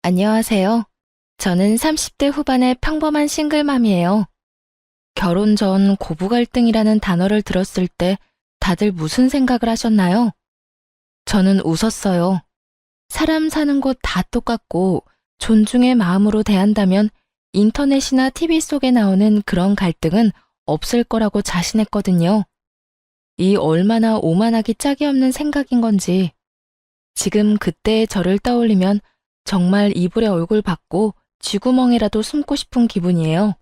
안녕하세요. 저는 30대 후반의 평범한 싱글맘이에요. 결혼 전 고부 갈등이라는 단어를 들었을 때 다들 무슨 생각을 하셨나요? 저는 웃었어요. 사람 사는 곳 다 똑같고 존중의 마음으로 대한다면 인터넷이나 TV 속에 나오는 그런 갈등은 없을 거라고 자신했거든요. 이 얼마나 오만하기 짝이 없는 생각인 건지 지금 그때의 저를 떠올리면 정말 이불에 얼굴 받고 쥐구멍에라도 숨고 싶은 기분이에요.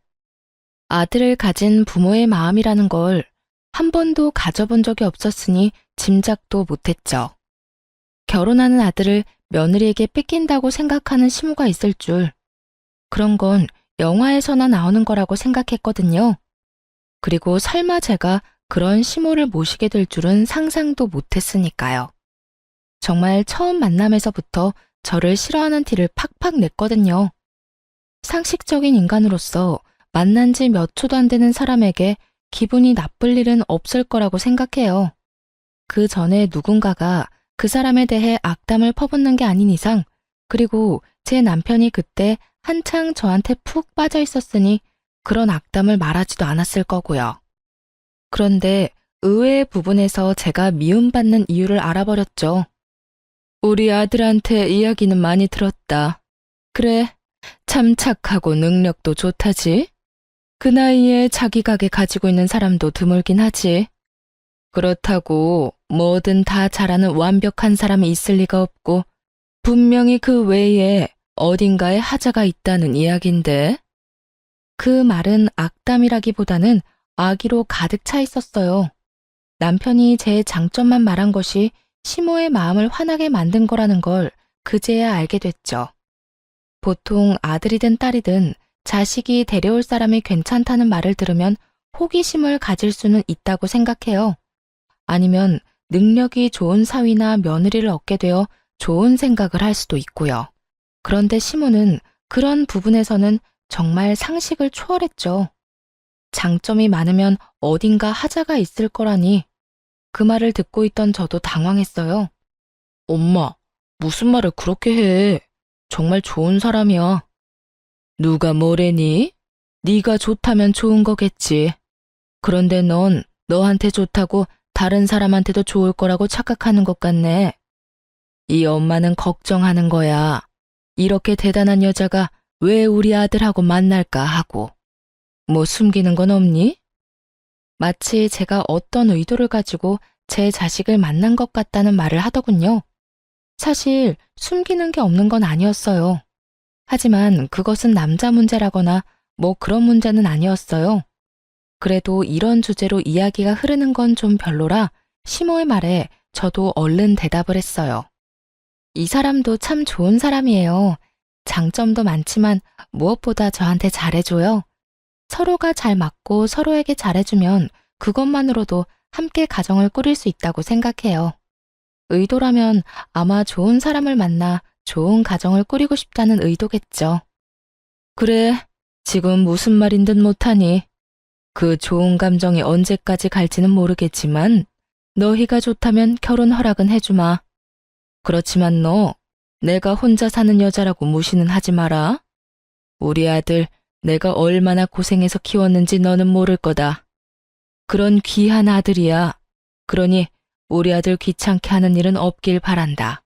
아들을 가진 부모의 마음이라는 걸 한 번도 가져본 적이 없었으니 짐작도 못했죠. 결혼하는 아들을 며느리에게 뺏긴다고 생각하는 시모가 있을 줄, 그런 건 영화에서나 나오는 거라고 생각했거든요. 그리고 설마 제가 그런 시모를 모시게 될 줄은 상상도 못했으니까요. 정말 처음 만남에서부터 저를 싫어하는 티를 팍팍 냈거든요. 상식적인 인간으로서 만난 지 몇 초도 안 되는 사람에게 기분이 나쁠 일은 없을 거라고 생각해요. 그 전에 누군가가 그 사람에 대해 악담을 퍼붓는 게 아닌 이상, 그리고 제 남편이 그때 한창 저한테 푹 빠져 있었으니 그런 악담을 말하지도 않았을 거고요. 그런데 의외의 부분에서 제가 미움받는 이유를 알아버렸죠. 우리 아들한테 이야기는 많이 들었다. 그래, 참 착하고 능력도 좋다지. 그 나이에 자기 가게 가지고 있는 사람도 드물긴 하지. 그렇다고 뭐든 다 잘하는 완벽한 사람이 있을 리가 없고 분명히 그 외에 어딘가에 하자가 있다는 이야긴데. 그 말은 악담이라기보다는 악의로 가득 차 있었어요. 남편이 제 장점만 말한 것이 시모의 마음을 화나게 만든 거라는 걸 그제야 알게 됐죠. 보통 아들이든 딸이든 자식이 데려올 사람이 괜찮다는 말을 들으면 호기심을 가질 수는 있다고 생각해요. 아니면 능력이 좋은 사위나 며느리를 얻게 되어 좋은 생각을 할 수도 있고요. 그런데 시모는 그런 부분에서는 정말 상식을 초월했죠. 장점이 많으면 어딘가 하자가 있을 거라니. 그 말을 듣고 있던 저도 당황했어요. 엄마, 무슨 말을 그렇게 해? 정말 좋은 사람이야. 누가 뭐래니? 네가 좋다면 좋은 거겠지. 그런데 넌 너한테 좋다고 다른 사람한테도 좋을 거라고 착각하는 것 같네. 이 엄마는 걱정하는 거야. 이렇게 대단한 여자가 왜 우리 아들하고 만날까 하고. 뭐 숨기는 건 없니? 마치 제가 어떤 의도를 가지고 제 자식을 만난 것 같다는 말을 하더군요. 사실 숨기는 게 없는 건 아니었어요. 하지만 그것은 남자 문제라거나 뭐 그런 문제는 아니었어요. 그래도 이런 주제로 이야기가 흐르는 건 좀 별로라 시모의 말에 저도 얼른 대답을 했어요. 이 사람도 참 좋은 사람이에요. 장점도 많지만 무엇보다 저한테 잘해줘요. 서로가 잘 맞고 서로에게 잘해주면 그것만으로도 함께 가정을 꾸릴 수 있다고 생각해요. 의도라면 아마 좋은 사람을 만나 좋은 가정을 꾸리고 싶다는 의도겠죠. 그래, 지금 무슨 말인 듯 못하니. 그 좋은 감정이 언제까지 갈지는 모르겠지만 너희가 좋다면 결혼 허락은 해주마. 그렇지만 너 내가 혼자 사는 여자라고 무시는 하지 마라. 우리 아들 내가 얼마나 고생해서 키웠는지 너는 모를 거다. 그런 귀한 아들이야. 그러니 우리 아들 귀찮게 하는 일은 없길 바란다.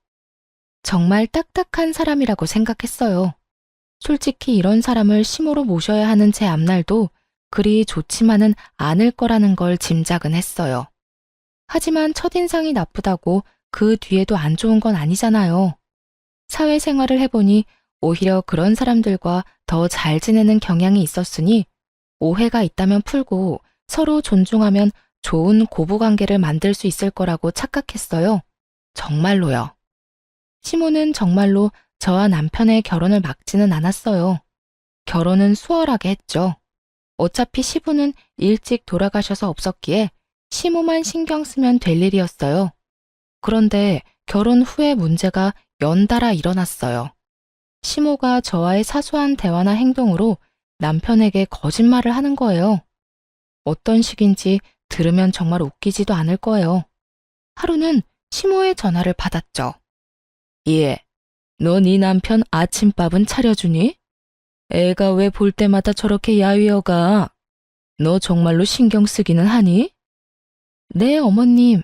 정말 딱딱한 사람이라고 생각했어요. 솔직히 이런 사람을 시모로 모셔야 하는 제 앞날도 그리 좋지만은 않을 거라는 걸 짐작은 했어요. 하지만 첫인상이 나쁘다고 그 뒤에도 안 좋은 건 아니잖아요. 사회생활을 해보니 오히려 그런 사람들과 더 잘 지내는 경향이 있었으니 오해가 있다면 풀고 서로 존중하면 좋은 고부관계를 만들 수 있을 거라고 착각했어요. 정말로요. 시모는 정말로 저와 남편의 결혼을 막지는 않았어요. 결혼은 수월하게 했죠. 어차피 시부는 일찍 돌아가셔서 없었기에 시모만 신경 쓰면 될 일이었어요. 그런데 결혼 후에 문제가 연달아 일어났어요. 시모가 저와의 사소한 대화나 행동으로 남편에게 거짓말을 하는 거예요. 어떤 식인지 들으면 정말 웃기지도 않을 거예요. 하루는 시모의 전화를 받았죠. 예, 너 네 남편 아침밥은 차려주니? 애가 왜 볼 때마다 저렇게 야위어가? 너 정말로 신경 쓰기는 하니? 네, 어머님.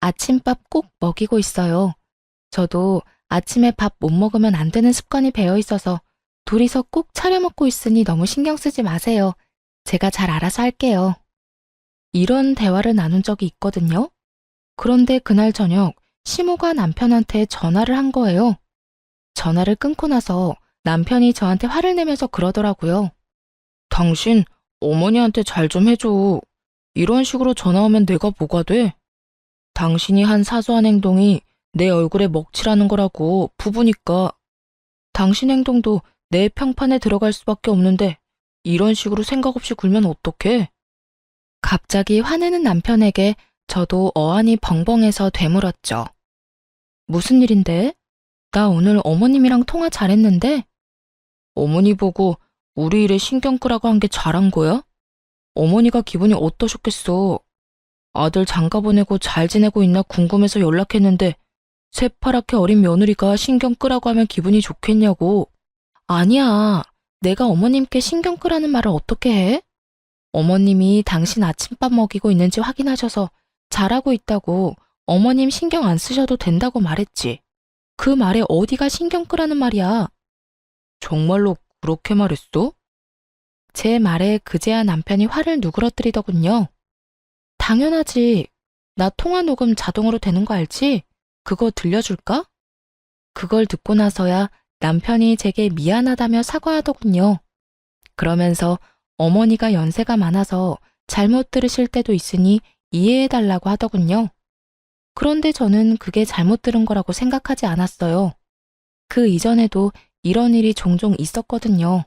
아침밥 꼭 먹이고 있어요. 저도 아침에 밥 못 먹으면 안 되는 습관이 배어 있어서 둘이서 꼭 차려 먹고 있으니 너무 신경 쓰지 마세요. 제가 잘 알아서 할게요. 이런 대화를 나눈 적이 있거든요. 그런데 그날 저녁 시모가 남편한테 전화를 한 거예요. 전화를 끊고 나서 남편이 저한테 화를 내면서 그러더라고요. 당신 어머니한테 잘 좀 해줘. 이런 식으로 전화 오면 내가 뭐가 돼? 당신이 한 사소한 행동이 내 얼굴에 먹칠하는 거라고 부부니까. 당신 행동도 내 평판에 들어갈 수밖에 없는데 이런 식으로 생각 없이 굴면 어떡해? 갑자기 화내는 남편에게 저도 어안이 벙벙해서 되물었죠. 무슨 일인데? 나 오늘 어머님이랑 통화 잘했는데? 어머니 보고 우리 일에 신경 끄라고 한 게 잘한 거야? 어머니가 기분이 어떠셨겠어? 아들 장가 보내고 잘 지내고 있나 궁금해서 연락했는데 새파랗게 어린 며느리가 신경 끄라고 하면 기분이 좋겠냐고. 아니야. 내가 어머님께 신경 끄라는 말을 어떻게 해? 어머님이 당신 아침밥 먹이고 있는지 확인하셔서 잘하고 있다고 어머님 신경 안 쓰셔도 된다고 말했지. 그 말에 어디가 신경 끄라는 말이야. 정말로 그렇게 말했어? 제 말에 그제야 남편이 화를 누그러뜨리더군요. 당연하지. 나 통화 녹음 자동으로 되는 거 알지? 그거 들려줄까? 그걸 듣고 나서야 남편이 제게 미안하다며 사과하더군요. 그러면서 어머니가 연세가 많아서 잘못 들으실 때도 있으니 이해해달라고 하더군요. 그런데 저는 그게 잘못 들은 거라고 생각하지 않았어요. 그 이전에도 이런 일이 종종 있었거든요.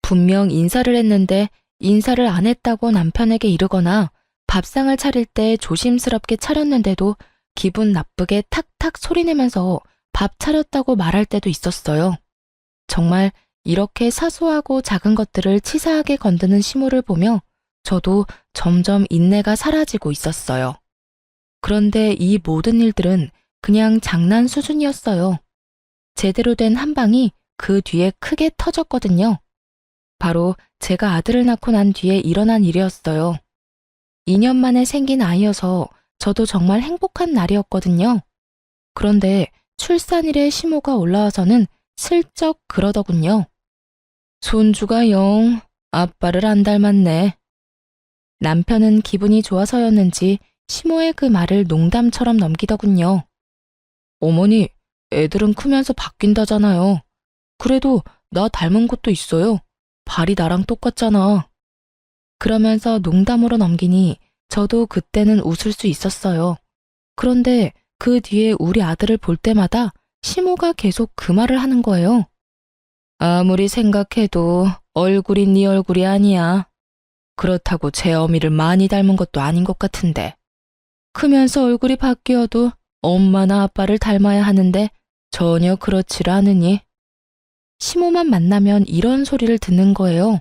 분명 인사를 했는데 인사를 안 했다고 남편에게 이르거나 밥상을 차릴 때 조심스럽게 차렸는데도 기분 나쁘게 탁탁 소리내면서 밥 차렸다고 말할 때도 있었어요. 정말 이렇게 사소하고 작은 것들을 치사하게 건드는 시모를 보며 저도 점점 인내가 사라지고 있었어요. 그런데 이 모든 일들은 그냥 장난 수준이었어요. 제대로 된 한 방이 그 뒤에 크게 터졌거든요. 바로 제가 아들을 낳고 난 뒤에 일어난 일이었어요. 2년 만에 생긴 아이여서 저도 정말 행복한 날이었거든요. 그런데 출산일에 시모가 올라와서는 슬쩍 그러더군요. 손주가 영 아빠를 안 닮았네. 남편은 기분이 좋아서였는지 시모의 그 말을 농담처럼 넘기더군요. 어머니, 애들은 크면서 바뀐다잖아요. 그래도 나 닮은 것도 있어요. 발이 나랑 똑같잖아. 그러면서 농담으로 넘기니 저도 그때는 웃을 수 있었어요. 그런데 그 뒤에 우리 아들을 볼 때마다 시모가 계속 그 말을 하는 거예요. 아무리 생각해도 얼굴이 네 얼굴이 아니야. 그렇다고 제 어미를 많이 닮은 것도 아닌 것 같은데. 크면서 얼굴이 바뀌어도 엄마나 아빠를 닮아야 하는데 전혀 그렇지를 않으니. 시모만 만나면 이런 소리를 듣는 거예요.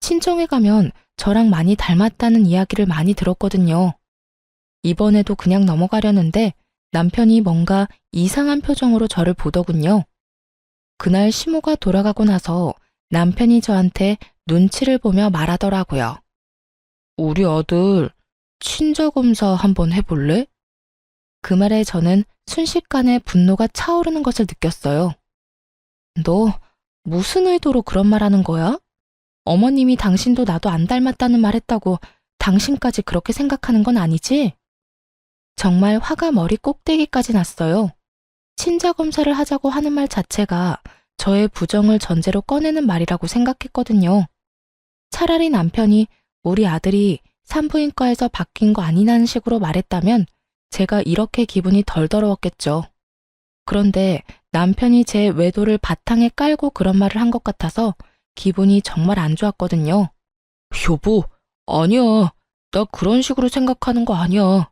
친정에 가면 저랑 많이 닮았다는 이야기를 많이 들었거든요. 이번에도 그냥 넘어가려는데 남편이 뭔가 이상한 표정으로 저를 보더군요. 그날 시모가 돌아가고 나서 남편이 저한테 눈치를 보며 말하더라고요. 우리 아들 친자검사 한번 해볼래? 그 말에 저는 순식간에 분노가 차오르는 것을 느꼈어요. 너 무슨 의도로 그런 말 하는 거야? 어머님이 당신도 나도 안 닮았다는 말 했다고 당신까지 그렇게 생각하는 건 아니지? 정말 화가 머리 꼭대기까지 났어요. 친자검사를 하자고 하는 말 자체가 저의 부정을 전제로 꺼내는 말이라고 생각했거든요. 차라리 남편이 우리 아들이 산부인과에서 바뀐 거 아니냐는 식으로 말했다면 제가 이렇게 기분이 덜 더러웠겠죠. 그런데 남편이 제 외도를 바탕에 깔고 그런 말을 한 것 같아서 기분이 정말 안 좋았거든요. 여보, 아니야. 나 그런 식으로 생각하는 거 아니야.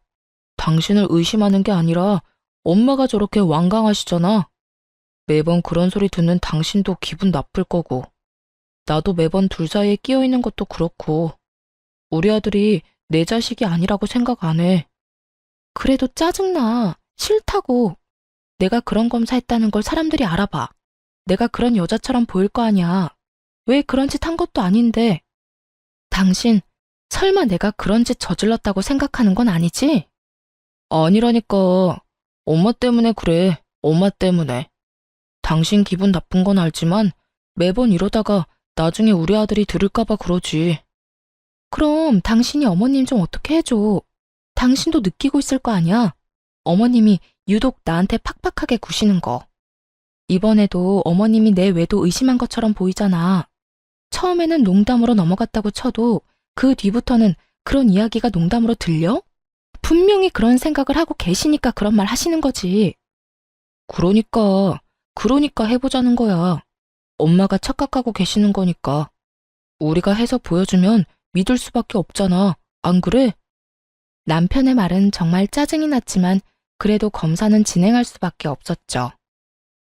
당신을 의심하는 게 아니라 엄마가 저렇게 완강하시잖아. 매번 그런 소리 듣는 당신도 기분 나쁠 거고. 나도 매번 둘 사이에 끼어 있는 것도 그렇고. 우리 아들이 내 자식이 아니라고 생각 안 해. 그래도 짜증나. 싫다고. 내가 그런 검사했다는 걸 사람들이 알아봐. 내가 그런 여자처럼 보일 거 아니야. 왜 그런 짓 한 것도 아닌데. 당신, 설마 내가 그런 짓 저질렀다고 생각하는 건 아니지? 아니라니까. 엄마 때문에 그래. 엄마 때문에. 당신 기분 나쁜 건 알지만 매번 이러다가 나중에 우리 아들이 들을까봐 그러지. 그럼 당신이 어머님 좀 어떻게 해줘. 당신도 느끼고 있을 거 아니야. 어머님이 유독 나한테 팍팍하게 구시는 거. 이번에도 어머님이 내 외도 의심한 것처럼 보이잖아. 처음에는 농담으로 넘어갔다고 쳐도 그 뒤부터는 그런 이야기가 농담으로 들려? 분명히 그런 생각을 하고 계시니까 그런 말 하시는 거지. 그러니까 해보자는 거야. 엄마가 착각하고 계시는 거니까. 우리가 해서 보여주면 믿을 수밖에 없잖아. 안 그래? 남편의 말은 정말 짜증이 났지만 그래도 검사는 진행할 수밖에 없었죠.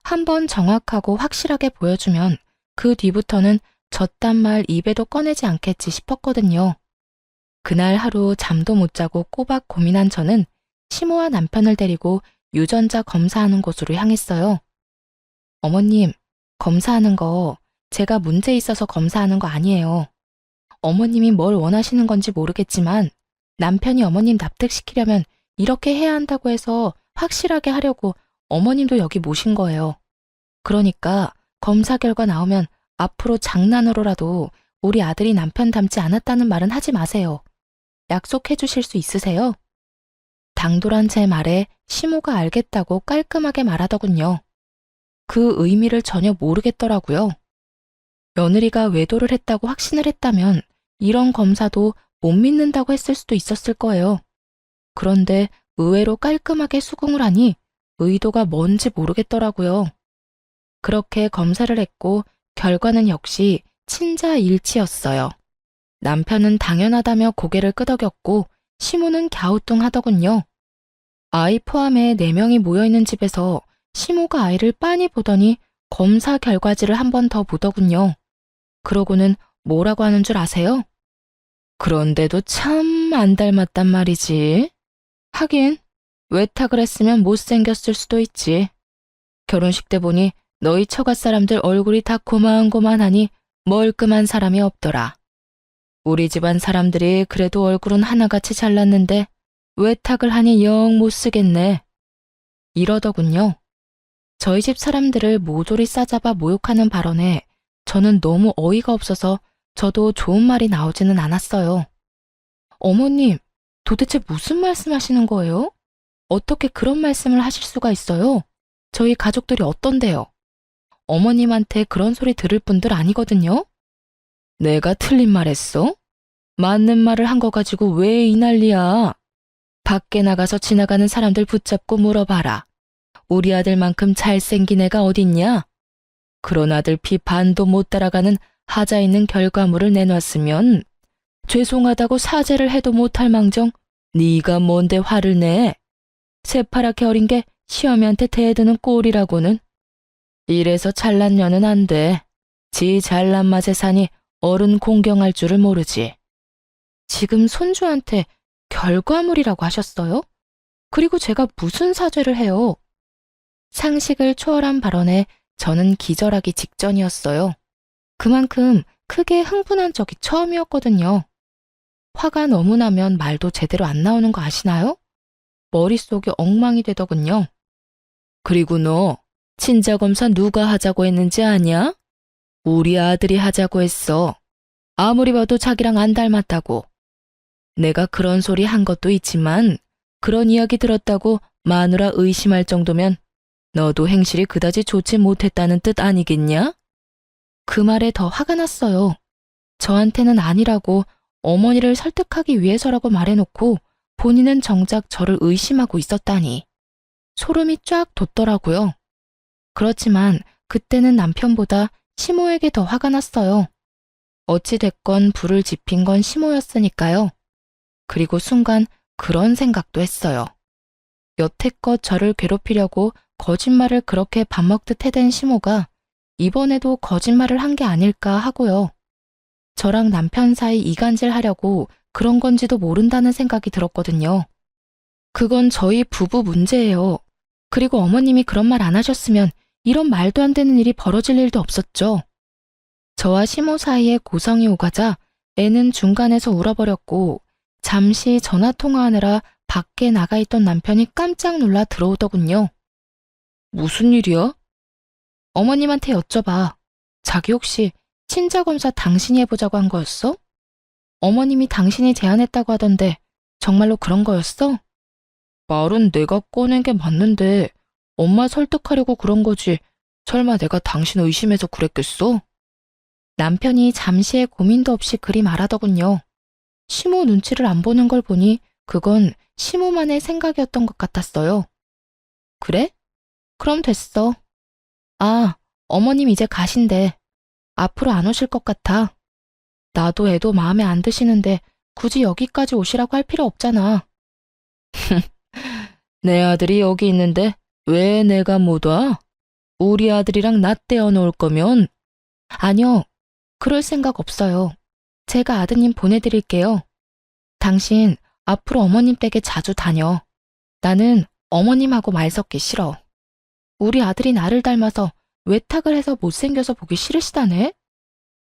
한번 정확하고 확실하게 보여주면 그 뒤부터는 저딴 말 입에도 꺼내지 않겠지 싶었거든요. 그날 하루 잠도 못 자고 꼬박 고민한 저는 시모와 남편을 데리고 유전자 검사하는 곳으로 향했어요. 어머님, 검사하는 거 제가 문제 있어서 검사하는 거 아니에요. 어머님이 뭘 원하시는 건지 모르겠지만 남편이 어머님 납득시키려면 이렇게 해야 한다고 해서 확실하게 하려고 어머님도 여기 모신 거예요. 그러니까 검사 결과 나오면 앞으로 장난으로라도 우리 아들이 남편 닮지 않았다는 말은 하지 마세요. 약속해 주실 수 있으세요? 당돌한 제 말에 시모가 알겠다고 깔끔하게 말하더군요. 그 의미를 전혀 모르겠더라고요. 며느리가 외도를 했다고 확신을 했다면 이런 검사도 못 믿는다고 했을 수도 있었을 거예요. 그런데 의외로 깔끔하게 수긍을 하니 의도가 뭔지 모르겠더라고요. 그렇게 검사를 했고 결과는 역시 친자일치였어요. 남편은 당연하다며 고개를 끄덕였고 시모는 갸우뚱하더군요. 아이 포함해 4명이 모여있는 집에서 시모가 아이를 빤히 보더니 검사 결과지를 한 번 더 보더군요. 그러고는 뭐라고 하는 줄 아세요? 그런데도 참 안 닮았단 말이지. 하긴 외탁을 했으면 못생겼을 수도 있지. 결혼식 때 보니 너희 처가 사람들 얼굴이 다 고만고만하니 멀끔한 사람이 없더라. 우리 집안 사람들이 그래도 얼굴은 하나같이 잘났는데 외탁을 하니 영 못쓰겠네. 이러더군요. 저희 집 사람들을 모조리 싸잡아 모욕하는 발언에 저는 너무 어이가 없어서 저도 좋은 말이 나오지는 않았어요. 어머님, 도대체 무슨 말씀하시는 거예요? 어떻게 그런 말씀을 하실 수가 있어요? 저희 가족들이 어떤데요? 어머님한테 그런 소리 들을 분들 아니거든요? 내가 틀린 말 했어? 맞는 말을 한 거 가지고 왜 이 난리야? 밖에 나가서 지나가는 사람들 붙잡고 물어봐라. 우리 아들만큼 잘생긴 애가 어딨냐? 그런 아들 피 반도 못 따라가는 하자 있는 결과물을 내놨으면 죄송하다고 사죄를 해도 못할 망정 네가 뭔데 화를 내? 새파랗게 어린 게 시어미한테 대드는 꼴이라고는. 이래서 잘난 년은 안 돼. 지 잘난 맛에 사니 어른 공경할 줄을 모르지. 지금 손주한테 결과물이라고 하셨어요? 그리고 제가 무슨 사죄를 해요? 상식을 초월한 발언에 저는 기절하기 직전이었어요. 그만큼 크게 흥분한 적이 처음이었거든요. 화가 너무 나면 말도 제대로 안 나오는 거 아시나요? 머릿속이 엉망이 되더군요. 그리고 너 친자검사 누가 하자고 했는지 아냐? 우리 아들이 하자고 했어. 아무리 봐도 자기랑 안 닮았다고. 내가 그런 소리 한 것도 있지만 그런 이야기 들었다고 마누라 의심할 정도면 너도 행실이 그다지 좋지 못했다는 뜻 아니겠냐? 그 말에 더 화가 났어요. 저한테는 아니라고 어머니를 설득하기 위해서라고 말해놓고 본인은 정작 저를 의심하고 있었다니. 소름이 쫙 돋더라고요. 그렇지만 그때는 남편보다 시모에게 더 화가 났어요. 어찌됐건 불을 지핀 건 시모였으니까요. 그리고 순간 그런 생각도 했어요. 여태껏 저를 괴롭히려고 거짓말을 그렇게 밥 먹듯 해댄 시모가 이번에도 거짓말을 한 게 아닐까 하고요. 저랑 남편 사이 이간질 하려고 그런 건지도 모른다는 생각이 들었거든요. 그건 저희 부부 문제예요. 그리고 어머님이 그런 말 안 하셨으면 이런 말도 안 되는 일이 벌어질 일도 없었죠. 저와 시모 사이에 고성이 오가자 애는 중간에서 울어버렸고 잠시 전화통화하느라 밖에 나가 있던 남편이 깜짝 놀라 들어오더군요. 무슨 일이야? 어머님한테 여쭤봐. 자기 혹시 친자검사 당신이 해보자고 한 거였어? 어머님이 당신이 제안했다고 하던데 정말로 그런 거였어? 말은 내가 꺼낸 게 맞는데 엄마 설득하려고 그런 거지. 설마 내가 당신 의심해서 그랬겠어? 남편이 잠시의 고민도 없이 그리 말하더군요. 시모 눈치를 안 보는 걸 보니 그건 시모만의 생각이었던 것 같았어요. 그래? 그럼 됐어. 아, 어머님 이제 가신대. 앞으로 안 오실 것 같아. 나도 애도 마음에 안 드시는데 굳이 여기까지 오시라고 할 필요 없잖아. 내 아들이 여기 있는데 왜 내가 못 와? 우리 아들이랑 나 떼어놓을 거면? 아니요, 그럴 생각 없어요. 제가 아드님 보내드릴게요. 당신 앞으로 어머님 댁에 자주 다녀. 나는 어머님하고 말 섞기 싫어. 우리 아들이 나를 닮아서 외탁을 해서 못생겨서 보기 싫으시다네?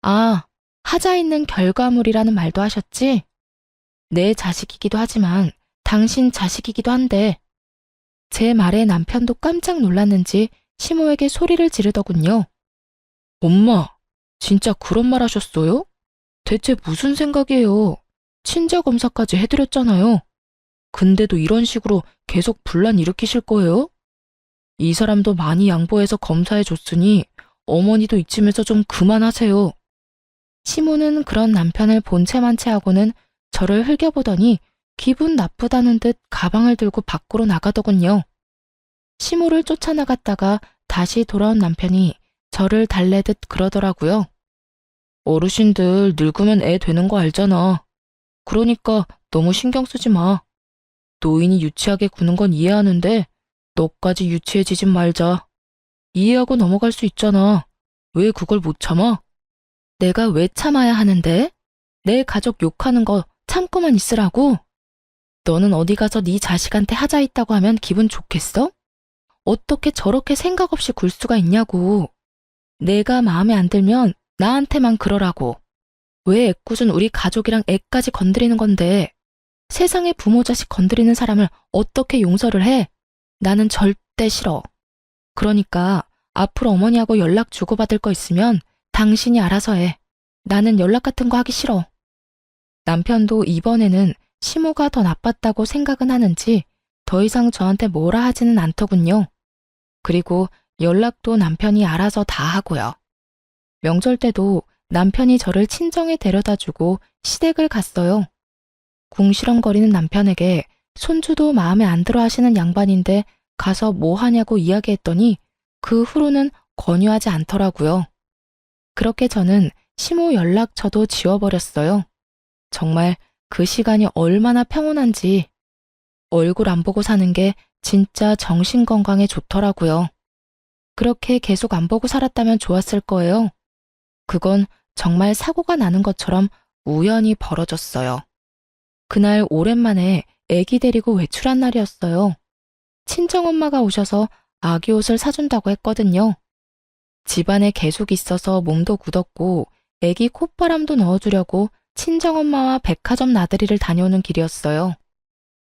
아, 하자 있는 결과물이라는 말도 하셨지? 내 자식이기도 하지만 당신 자식이기도 한데 제 말에 남편도 깜짝 놀랐는지 시모에게 소리를 지르더군요. 엄마, 진짜 그런 말 하셨어요? 대체 무슨 생각이에요? 친자 검사까지 해드렸잖아요. 근데도 이런 식으로 계속 분란 일으키실 거예요? 이 사람도 많이 양보해서 검사해 줬으니 어머니도 이쯤에서 좀 그만하세요. 시모는 그런 남편을 본체만 채하고는 저를 흘겨보더니 기분 나쁘다는 듯 가방을 들고 밖으로 나가더군요. 시모를 쫓아나갔다가 다시 돌아온 남편이 저를 달래듯 그러더라고요. 어르신들 늙으면 애 되는 거 알잖아. 그러니까 너무 신경 쓰지 마. 노인이 유치하게 구는 건 이해하는데 너까지 유치해지진 말자. 이해하고 넘어갈 수 있잖아. 왜 그걸 못 참아? 내가 왜 참아야 하는데? 내 가족 욕하는 거 참고만 있으라고? 너는 어디 가서 네 자식한테 하자 있다고 하면 기분 좋겠어? 어떻게 저렇게 생각 없이 굴 수가 있냐고. 내가 마음에 안 들면 나한테만 그러라고. 왜 애꿎은 우리 가족이랑 애까지 건드리는 건데 세상에 부모 자식 건드리는 사람을 어떻게 용서를 해? 나는 절대 싫어. 그러니까 앞으로 어머니하고 연락 주고받을 거 있으면 당신이 알아서 해. 나는 연락 같은 거 하기 싫어. 남편도 이번에는 시모가 더 나빴다고 생각은 하는지 더 이상 저한테 뭐라 하지는 않더군요. 그리고 연락도 남편이 알아서 다 하고요. 명절 때도 남편이 저를 친정에 데려다주고 시댁을 갔어요. 궁시렁거리는 남편에게 손주도 마음에 안 들어 하시는 양반인데 가서 뭐 하냐고 이야기했더니 그 후로는 권유하지 않더라고요. 그렇게 저는 시모 연락처도 지워버렸어요. 정말 그 시간이 얼마나 평온한지 얼굴 안 보고 사는 게 진짜 정신 건강에 좋더라고요. 그렇게 계속 안 보고 살았다면 좋았을 거예요. 그건 정말 사고가 나는 것처럼 우연히 벌어졌어요. 그날 오랜만에 애기 데리고 외출한 날이었어요. 친정엄마가 오셔서 아기 옷을 사준다고 했거든요. 집안에 계속 있어서 몸도 굳었고 애기 콧바람도 넣어주려고 친정엄마와 백화점 나들이를 다녀오는 길이었어요.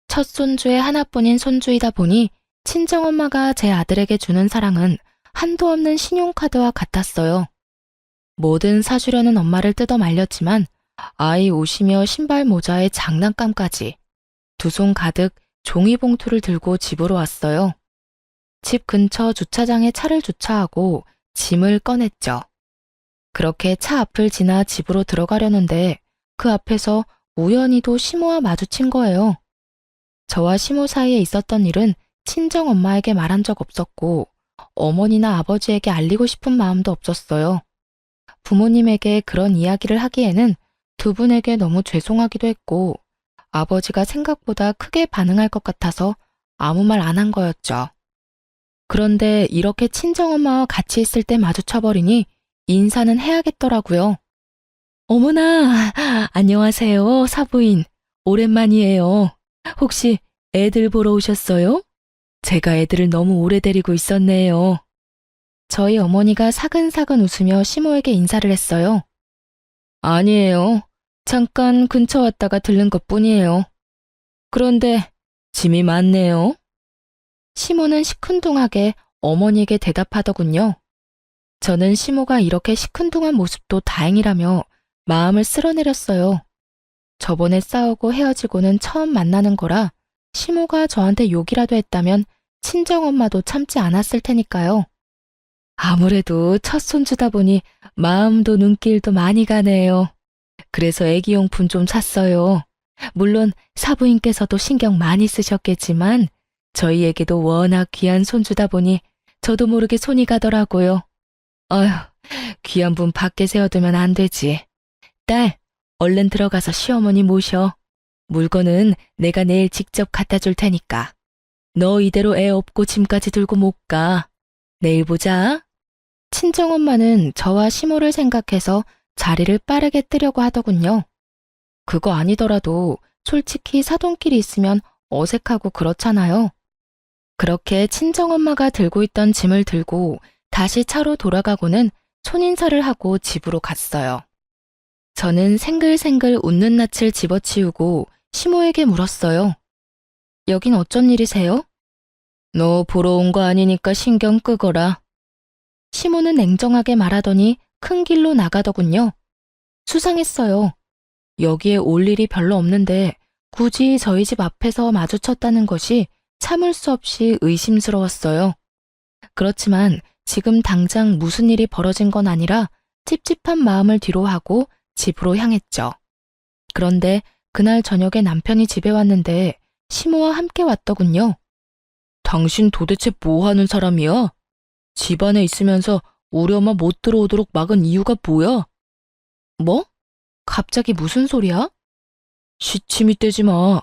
첫 손주의 하나뿐인 손주이다 보니 친정엄마가 제 아들에게 주는 사랑은 한도 없는 신용카드와 같았어요. 뭐든 사주려는 엄마를 뜯어 말렸지만 아이 옷이며 신발 모자에 장난감까지 두 손 가득 종이봉투를 들고 집으로 왔어요. 집 근처 주차장에 차를 주차하고 짐을 꺼냈죠. 그렇게 차 앞을 지나 집으로 들어가려는데 그 앞에서 우연히도 시모와 마주친 거예요. 저와 시모 사이에 있었던 일은 친정엄마에게 말한 적 없었고 어머니나 아버지에게 알리고 싶은 마음도 없었어요. 부모님에게 그런 이야기를 하기에는 두 분에게 너무 죄송하기도 했고 아버지가 생각보다 크게 반응할 것 같아서 아무 말 안 한 거였죠. 그런데 이렇게 친정엄마와 같이 있을 때 마주쳐버리니 인사는 해야겠더라고요. 어머나, 안녕하세요, 사부인. 오랜만이에요. 혹시 애들 보러 오셨어요? 제가 애들을 너무 오래 데리고 있었네요. 저희 어머니가 사근사근 웃으며 시모에게 인사를 했어요. 아니에요. 잠깐 근처 왔다가 들른 것뿐이에요. 그런데 짐이 많네요. 시모는 시큰둥하게 어머니에게 대답하더군요. 저는 시모가 이렇게 시큰둥한 모습도 다행이라며 마음을 쓸어내렸어요. 저번에 싸우고 헤어지고는 처음 만나는 거라 시모가 저한테 욕이라도 했다면 친정엄마도 참지 않았을 테니까요. 아무래도 첫 손주다 보니 마음도 눈길도 많이 가네요. 그래서 애기용품 좀 샀어요. 물론 사부인께서도 신경 많이 쓰셨겠지만 저희에게도 워낙 귀한 손주다 보니 저도 모르게 손이 가더라고요. 어휴, 귀한 분 밖에 세워두면 안 되지. 딸, 얼른 들어가서 시어머니 모셔. 물건은 내가 내일 직접 갖다 줄 테니까. 너 이대로 애 업고 짐까지 들고 못 가. 내일 보자. 친정엄마는 저와 시모를 생각해서 자리를 빠르게 뜨려고 하더군요. 그거 아니더라도 솔직히 사돈끼리 있으면 어색하고 그렇잖아요. 그렇게 친정엄마가 들고 있던 짐을 들고 다시 차로 돌아가고는 손인사를 하고 집으로 갔어요. 저는 생글생글 웃는 낯을 집어치우고 시모에게 물었어요. 여긴 어쩐 일이세요? 너 보러 온 거 아니니까 신경 끄거라. 시모는 냉정하게 말하더니 큰 길로 나가더군요. 수상했어요. 여기에 올 일이 별로 없는데 굳이 저희 집 앞에서 마주쳤다는 것이 참을 수 없이 의심스러웠어요. 그렇지만 지금 당장 무슨 일이 벌어진 건 아니라 찝찝한 마음을 뒤로하고 집으로 향했죠. 그런데 그날 저녁에 남편이 집에 왔는데 시모와 함께 왔더군요. 당신 도대체 뭐 하는 사람이야? 집안에 있으면서 우리 엄마 못 들어오도록 막은 이유가 뭐야? 뭐? 갑자기 무슨 소리야? 시침이 떼지 마.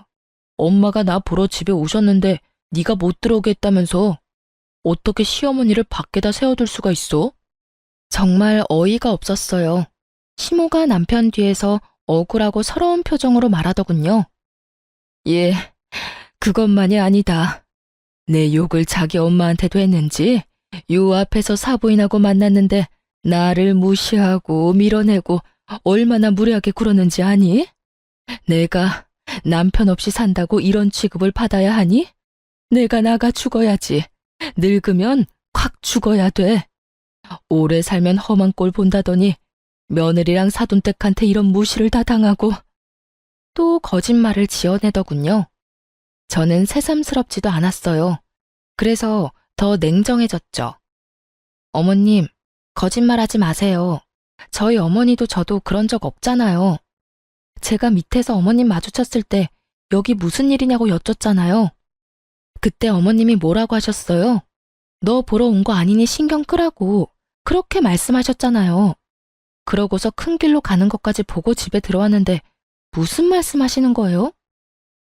엄마가 나 보러 집에 오셨는데 네가 못 들어오게 했다면서 어떻게 시어머니를 밖에다 세워둘 수가 있어? 정말 어이가 없었어요. 시모가 남편 뒤에서 억울하고 서러운 표정으로 말하더군요. 예, 그것만이 아니다. 내 욕을 자기 엄마한테도 했는지 요 앞에서 사부인하고 만났는데 나를 무시하고 밀어내고 얼마나 무례하게 굴었는지 아니? 내가 남편 없이 산다고 이런 취급을 받아야 하니? 내가 나가 죽어야지. 늙으면 콱 죽어야 돼. 오래 살면 험한 꼴 본다더니 며느리랑 사돈댁한테 이런 무시를 다 당하고 또 거짓말을 지어내더군요. 저는 새삼스럽지도 않았어요. 그래서 더 냉정해졌죠. 어머님, 거짓말하지 마세요. 저희 어머니도 저도 그런 적 없잖아요. 제가 밑에서 어머님 마주쳤을 때 여기 무슨 일이냐고 여쭸잖아요. 그때 어머님이 뭐라고 하셨어요? 너 보러 온 거 아니니 신경 끄라고 그렇게 말씀하셨잖아요. 그러고서 큰 길로 가는 것까지 보고 집에 들어왔는데 무슨 말씀하시는 거예요?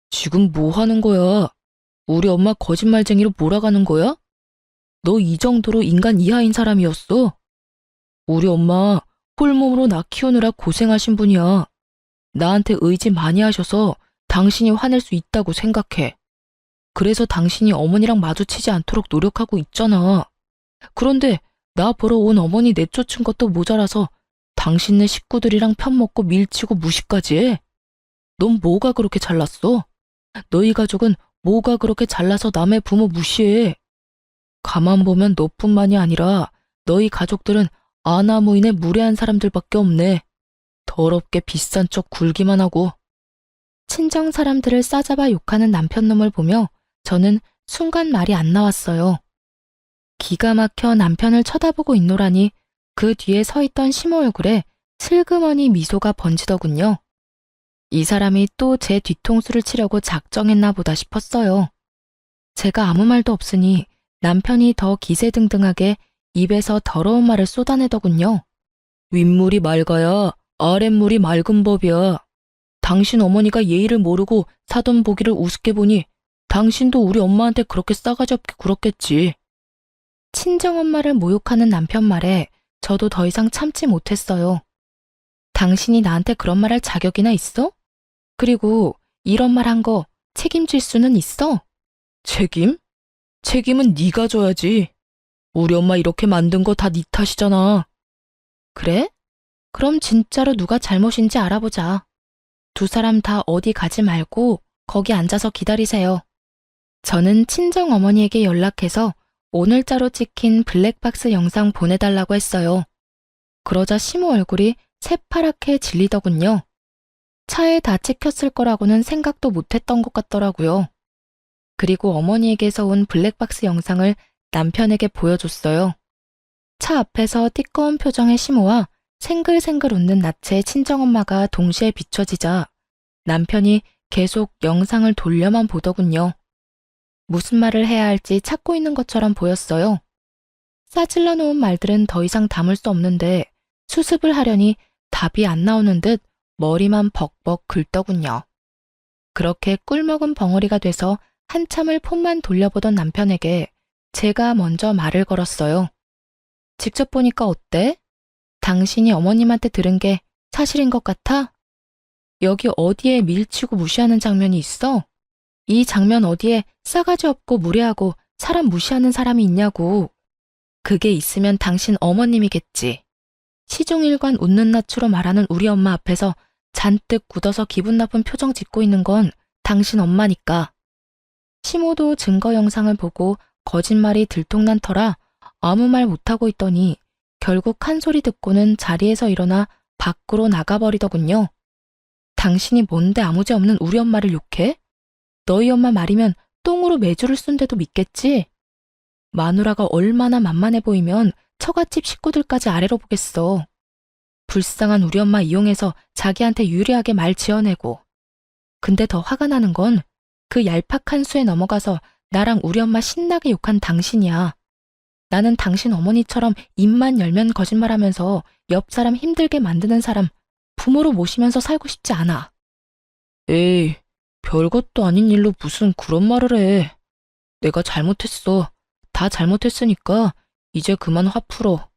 지금 뭐 하는 거야? 우리 엄마 거짓말쟁이로 몰아가는 거야? 너 이 정도로 인간 이하인 사람이었어? 우리 엄마 홀몸으로 나 키우느라 고생하신 분이야. 나한테 의지 많이 하셔서 당신이 화낼 수 있다고 생각해. 그래서 당신이 어머니랑 마주치지 않도록 노력하고 있잖아. 그런데 나 보러 온 어머니 내쫓은 것도 모자라서 당신네 식구들이랑 편먹고 밀치고 무시까지 해. 넌 뭐가 그렇게 잘났어? 너희 가족은 뭐가 그렇게 잘나서 남의 부모 무시해? 가만 보면 너뿐만이 아니라 너희 가족들은 아나무인의 무례한 사람들밖에 없네. 더럽게 비싼 척 굴기만 하고. 친정 사람들을 싸잡아 욕하는 남편놈을 보며 저는 순간 말이 안 나왔어요. 기가 막혀 남편을 쳐다보고 있노라니 그 뒤에 서 있던 시모 얼굴에 슬그머니 미소가 번지더군요. 이 사람이 또 제 뒤통수를 치려고 작정했나 보다 싶었어요. 제가 아무 말도 없으니 남편이 더 기세등등하게 입에서 더러운 말을 쏟아내더군요. 윗물이 맑아야 아랫물이 맑은 법이야. 당신 어머니가 예의를 모르고 사돈 보기를 우습게 보니 당신도 우리 엄마한테 그렇게 싸가지 없게 굴었겠지. 친정엄마를 모욕하는 남편 말에 저도 더 이상 참지 못했어요. 당신이 나한테 그런 말 할 자격이나 있어? 그리고 이런 말 한 거 책임질 수는 있어? 책임? 책임은 네가 져야지. 우리 엄마 이렇게 만든 거 다 네 탓이잖아. 그래? 그럼 진짜로 누가 잘못인지 알아보자. 두 사람 다 어디 가지 말고 거기 앉아서 기다리세요. 저는 친정 어머니에게 연락해서 오늘자로 찍힌 블랙박스 영상 보내달라고 했어요. 그러자 시모 얼굴이 새파랗게 질리더군요. 차에 다 찍혔을 거라고는 생각도 못했던 것 같더라고요. 그리고 어머니에게서 온 블랙박스 영상을 남편에게 보여줬어요. 차 앞에서 띠꺼운 표정의 시모와 생글생글 웃는 낯의 친정엄마가 동시에 비춰지자 남편이 계속 영상을 돌려만 보더군요. 무슨 말을 해야 할지 찾고 있는 것처럼 보였어요. 싸질러 놓은 말들은 더 이상 담을 수 없는데 수습을 하려니 답이 안 나오는 듯 머리만 벅벅 긁더군요. 그렇게 꿀먹은 벙어리가 돼서 한참을 폰만 돌려보던 남편에게 제가 먼저 말을 걸었어요. 직접 보니까 어때? 당신이 어머님한테 들은 게 사실인 것 같아? 여기 어디에 밀치고 무시하는 장면이 있어? 이 장면 어디에 싸가지 없고 무례하고 사람 무시하는 사람이 있냐고. 그게 있으면 당신 어머님이겠지. 시종일관 웃는 낯으로 말하는 우리 엄마 앞에서 잔뜩 굳어서 기분 나쁜 표정 짓고 있는 건 당신 엄마니까. 시모도 증거 영상을 보고 거짓말이 들통난 터라 아무 말 못하고 있더니 결국 한 소리 듣고는 자리에서 일어나 밖으로 나가버리더군요. 당신이 뭔데 아무죄 없는 우리 엄마를 욕해? 너희 엄마 말이면 똥으로 매주를 쓴데도 믿겠지? 마누라가 얼마나 만만해 보이면 처갓집 식구들까지 아래로 보겠어. 불쌍한 우리 엄마 이용해서 자기한테 유리하게 말 지어내고. 근데 더 화가 나는 건 그 얄팍한 수에 넘어가서 나랑 우리 엄마 신나게 욕한 당신이야. 나는 당신 어머니처럼 입만 열면 거짓말하면서 옆 사람 힘들게 만드는 사람 부모로 모시면서 살고 싶지 않아. 에이, 별것도 아닌 일로 무슨 그런 말을 해. 내가 잘못했어. 다 잘못했으니까 이제 그만 화 풀어.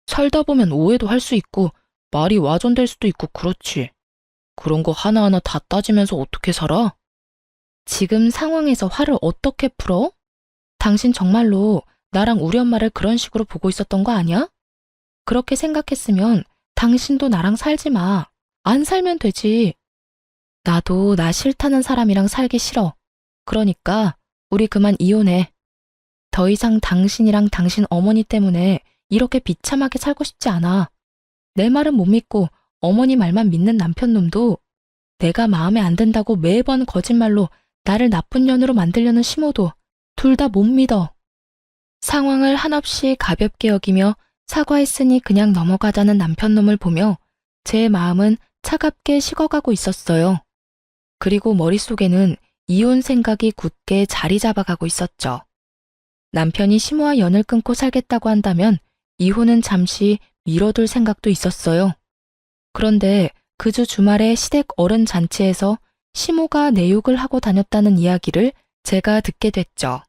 살다 보면 오해도 할 수 있고 말이 와전될 수도 있고 그렇지. 그런 거 하나하나 다 따지면서 어떻게 살아? 지금 상황에서 화를 어떻게 풀어? 당신 정말로 나랑 우리 엄마를 그런 식으로 보고 있었던 거 아니야? 그렇게 생각했으면 당신도 나랑 살지 마. 안 살면 되지. 나도 나 싫다는 사람이랑 살기 싫어. 그러니까 우리 그만 이혼해. 더 이상 당신이랑 당신 어머니 때문에 이렇게 비참하게 살고 싶지 않아. 내 말은 못 믿고 어머니 말만 믿는 남편놈도 내가 마음에 안 든다고 매번 거짓말로 나를 나쁜 년으로 만들려는 시모도 둘 다 못 믿어. 상황을 한없이 가볍게 여기며 사과했으니 그냥 넘어가자는 남편놈을 보며 제 마음은 차갑게 식어가고 있었어요. 그리고 머릿속에는 이혼 생각이 굳게 자리 잡아가고 있었죠. 남편이 시모와 연을 끊고 살겠다고 한다면 이혼은 잠시 미뤄둘 생각도 있었어요. 그런데 그 주 주말에 시댁 어른 잔치에서 시모가 내 욕을 하고 다녔다는 이야기를 제가 듣게 됐죠.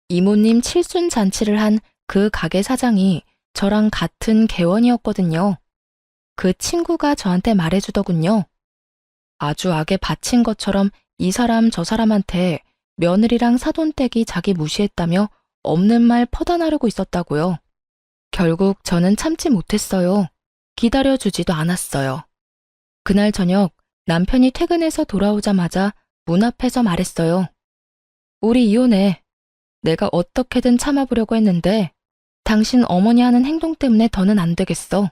이모님 칠순 잔치를 한 그 가게 사장이 저랑 같은 개원이었거든요. 그 친구가 저한테 말해주더군요. 아주 악에 바친 것처럼 이 사람 저 사람한테 며느리랑 사돈댁이 자기 무시했다며 없는 말 퍼다 나르고 있었다고요. 결국 저는 참지 못했어요. 기다려주지도 않았어요. 그날 저녁 남편이 퇴근해서 돌아오자마자 문 앞에서 말했어요. 우리 이혼해. 내가 어떻게든 참아보려고 했는데 당신 어머니 하는 행동 때문에 더는 안 되겠어.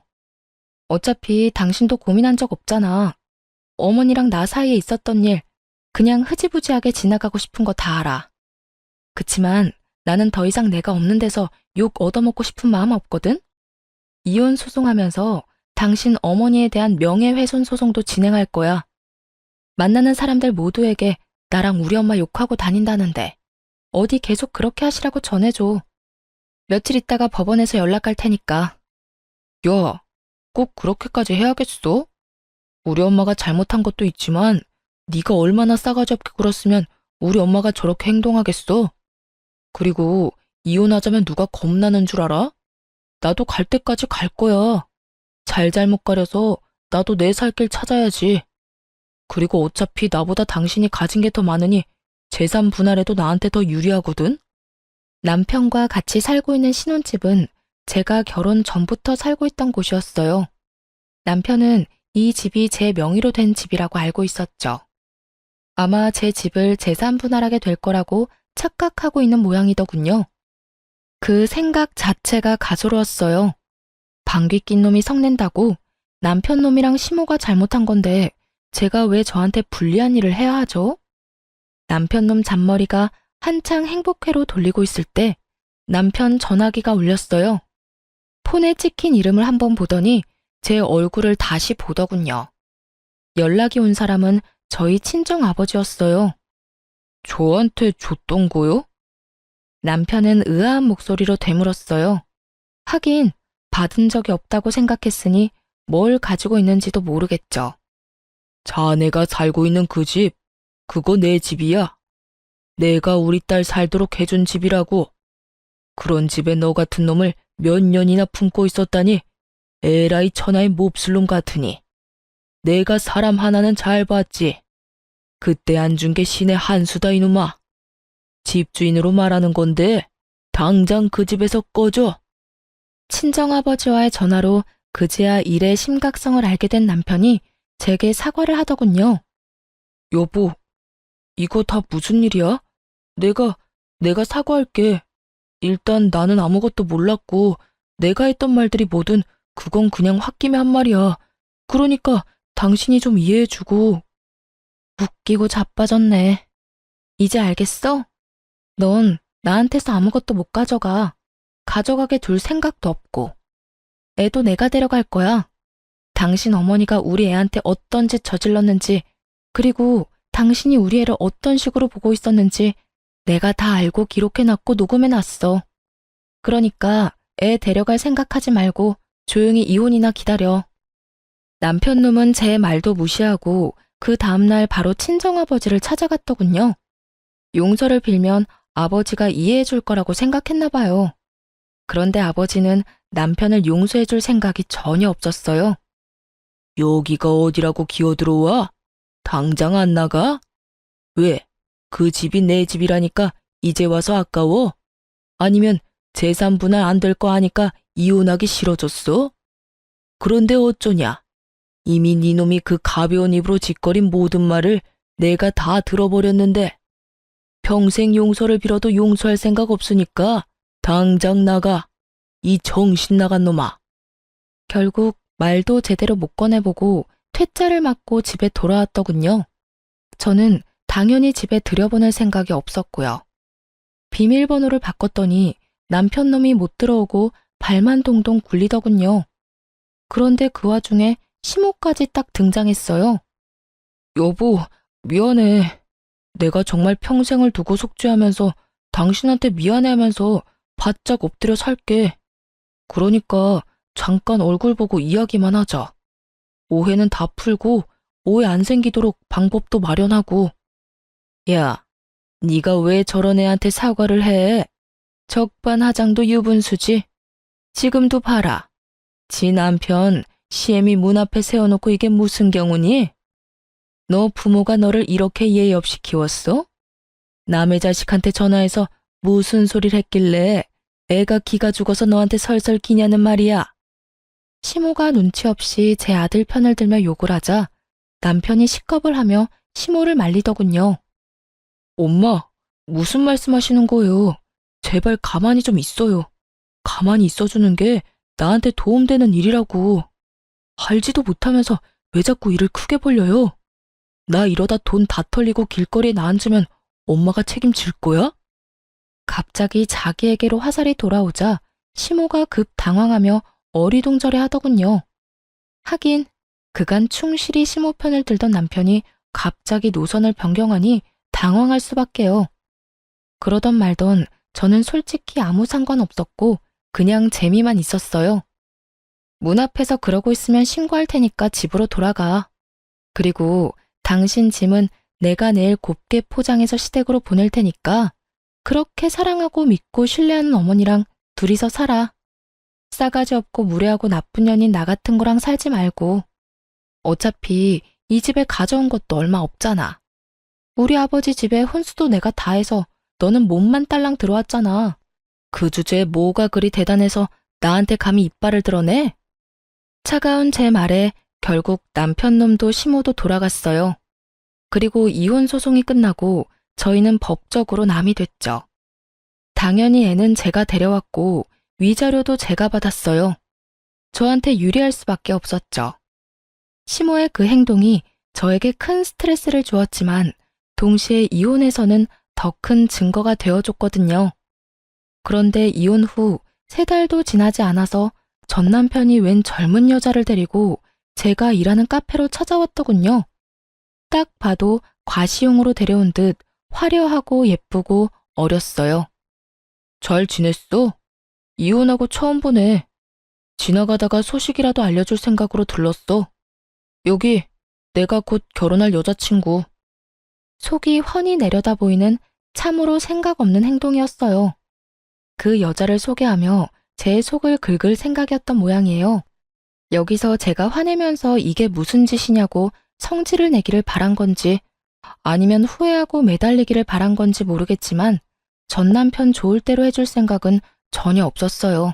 어차피 당신도 고민한 적 없잖아. 어머니랑 나 사이에 있었던 일 그냥 흐지부지하게 지나가고 싶은 거 다 알아. 그치만 나는 더 이상 내가 없는 데서 욕 얻어먹고 싶은 마음 없거든? 이혼 소송하면서 당신 어머니에 대한 명예훼손 소송도 진행할 거야. 만나는 사람들 모두에게 나랑 우리 엄마 욕하고 다닌다는데 어디 계속 그렇게 하시라고 전해줘. 며칠 있다가 법원에서 연락할 테니까. 야, 꼭 그렇게까지 해야겠어? 우리 엄마가 잘못한 것도 있지만 네가 얼마나 싸가지 없게 굴었으면 우리 엄마가 저렇게 행동하겠어? 그리고 이혼하자면 누가 겁나는 줄 알아? 나도 갈 때까지 갈 거야. 잘잘못 가려서 나도 내 살 길 찾아야지. 그리고 어차피 나보다 당신이 가진 게 더 많으니 재산 분할에도 나한테 더 유리하거든? 남편과 같이 살고 있는 신혼집은 제가 결혼 전부터 살고 있던 곳이었어요. 남편은 이 집이 제 명의로 된 집이라고 알고 있었죠. 아마 제 집을 재산 분할하게 될 거라고 착각하고 있는 모양이더군요. 그 생각 자체가 가소로웠어요. 방귀 낀 놈이 성낸다고 남편 놈이랑 시모가 잘못한 건데 제가 왜 저한테 불리한 일을 해야 하죠? 남편 놈 잔머리가 한창 행복회로 돌리고 있을 때 남편 전화기가 울렸어요. 폰에 찍힌 이름을 한번 보더니 제 얼굴을 다시 보더군요. 연락이 온 사람은 저희 친정 아버지였어요. 저한테 줬던 거요? 남편은 의아한 목소리로 되물었어요. 하긴 받은 적이 없다고 생각했으니 뭘 가지고 있는지도 모르겠죠. 자네가 살고 있는 그 집, 그거 내 집이야. 내가 우리 딸 살도록 해준 집이라고. 그런 집에 너 같은 놈을 몇 년이나 품고 있었다니 에라이 천하의 몹쓸 놈 같으니. 내가 사람 하나는 잘 봤지. 그때 안 준 게 신의 한 수다 이놈아. 집주인으로 말하는 건데 당장 그 집에서 꺼져. 친정아버지와의 전화로 그제야 일의 심각성을 알게 된 남편이 제게 사과를 하더군요. 여보, 이거 다 무슨 일이야? 내가 사과할게. 일단 나는 아무것도 몰랐고 내가 했던 말들이 뭐든 그건 그냥 홧김에 한 말이야. 그러니까 당신이 좀 이해해주고. 웃기고 자빠졌네. 이제 알겠어? 넌 나한테서 아무것도 못 가져가. 가져가게 둘 생각도 없고. 애도 내가 데려갈 거야. 당신 어머니가 우리 애한테 어떤 짓 저질렀는지, 그리고 당신이 우리 애를 어떤 식으로 보고 있었는지 내가 다 알고 기록해놨고 녹음해놨어. 그러니까 애 데려갈 생각하지 말고 조용히 이혼이나 기다려. 남편 놈은 제 말도 무시하고 그 다음날 바로 친정아버지를 찾아갔더군요. 용서를 빌면 아버지가 이해해 줄 거라고 생각했나 봐요. 그런데 아버지는 남편을 용서해 줄 생각이 전혀 없었어요. 여기가 어디라고 기어들어와? 당장 안 나가? 왜? 그 집이 내 집이라니까 이제 와서 아까워? 아니면 재산 분할 안 될 거 아니까 이혼하기 싫어졌어? 그런데 어쩌냐? 이미 네 놈이 그 가벼운 입으로 짓거린 모든 말을 내가 다 들어버렸는데 평생 용서를 빌어도 용서할 생각 없으니까 당장 나가. 이 정신 나간 놈아. 결국 말도 제대로 못 꺼내보고 퇴짜를 맞고 집에 돌아왔더군요. 저는 당연히 집에 들여보낼 생각이 없었고요. 비밀번호를 바꿨더니 남편 놈이 못 들어오고 발만 동동 굴리더군요. 그런데 그 와중에 시모까지 딱 등장했어요. 여보, 미안해. 내가 정말 평생을 두고 속죄하면서 당신한테 미안해하면서 바짝 엎드려 살게. 그러니까 잠깐 얼굴 보고 이야기만 하자. 오해는 다 풀고 오해 안 생기도록 방법도 마련하고. 야, 네가 왜 저런 애한테 사과를 해? 적반하장도 유분수지. 지금도 봐라. 지 남편 시애미 문 앞에 세워놓고 이게 무슨 경우니? 너 부모가 너를 이렇게 예의 없이 키웠어? 남의 자식한테 전화해서 무슨 소리를 했길래 애가 기가 죽어서 너한테 설설 기냐는 말이야. 시모가 눈치 없이 제 아들 편을 들며 욕을 하자 남편이 식겁을 하며 시모를 말리더군요. 엄마, 무슨 말씀하시는 거예요? 제발 가만히 좀 있어요. 가만히 있어주는 게 나한테 도움되는 일이라고. 알지도 못하면서 왜 자꾸 일을 크게 벌려요? 나 이러다 돈 다 털리고 길거리에 나앉으면 엄마가 책임질 거야? 갑자기 자기에게로 화살이 돌아오자 시모가 급 당황하며 어리둥절해 하더군요. 하긴 그간 충실히 시모 편을 들던 남편이 갑자기 노선을 변경하니 당황할 수밖에요. 그러던 말던 저는 솔직히 아무 상관없었고 그냥 재미만 있었어요. 문 앞에서 그러고 있으면 신고할 테니까 집으로 돌아가. 그리고 당신 짐은 내가 내일 곱게 포장해서 시댁으로 보낼 테니까 그렇게 사랑하고 믿고 신뢰하는 어머니랑 둘이서 살아. 싸가지 없고 무례하고 나쁜 년인 나 같은 거랑 살지 말고. 어차피 이 집에 가져온 것도 얼마 없잖아. 우리 아버지 집에 혼수도 내가 다 해서 너는 몸만 딸랑 들어왔잖아. 그 주제에 뭐가 그리 대단해서 나한테 감히 이빨을 드러내? 차가운 제 말에 결국 남편 놈도 시모도 돌아갔어요. 그리고 이혼 소송이 끝나고 저희는 법적으로 남이 됐죠. 당연히 애는 제가 데려왔고 위자료도 제가 받았어요. 저한테 유리할 수밖에 없었죠. 시모의 그 행동이 저에게 큰 스트레스를 주었지만 동시에 이혼에서는 더 큰 증거가 되어줬거든요. 그런데 이혼 후 3달도 지나지 않아서 전 남편이 웬 젊은 여자를 데리고 제가 일하는 카페로 찾아왔더군요. 딱 봐도 과시용으로 데려온 듯 화려하고 예쁘고 어렸어요. 잘 지냈어? 이혼하고 처음 보네. 지나가다가 소식이라도 알려줄 생각으로 들렀어. 여기 내가 곧 결혼할 여자친구. 속이 훤히 내려다 보이는 참으로 생각 없는 행동이었어요. 그 여자를 소개하며 제 속을 긁을 생각이었던 모양이에요. 여기서 제가 화내면서 이게 무슨 짓이냐고 성질을 내기를 바란 건지 아니면 후회하고 매달리기를 바란 건지 모르겠지만 전 남편 좋을 대로 해줄 생각은 전혀 없었어요.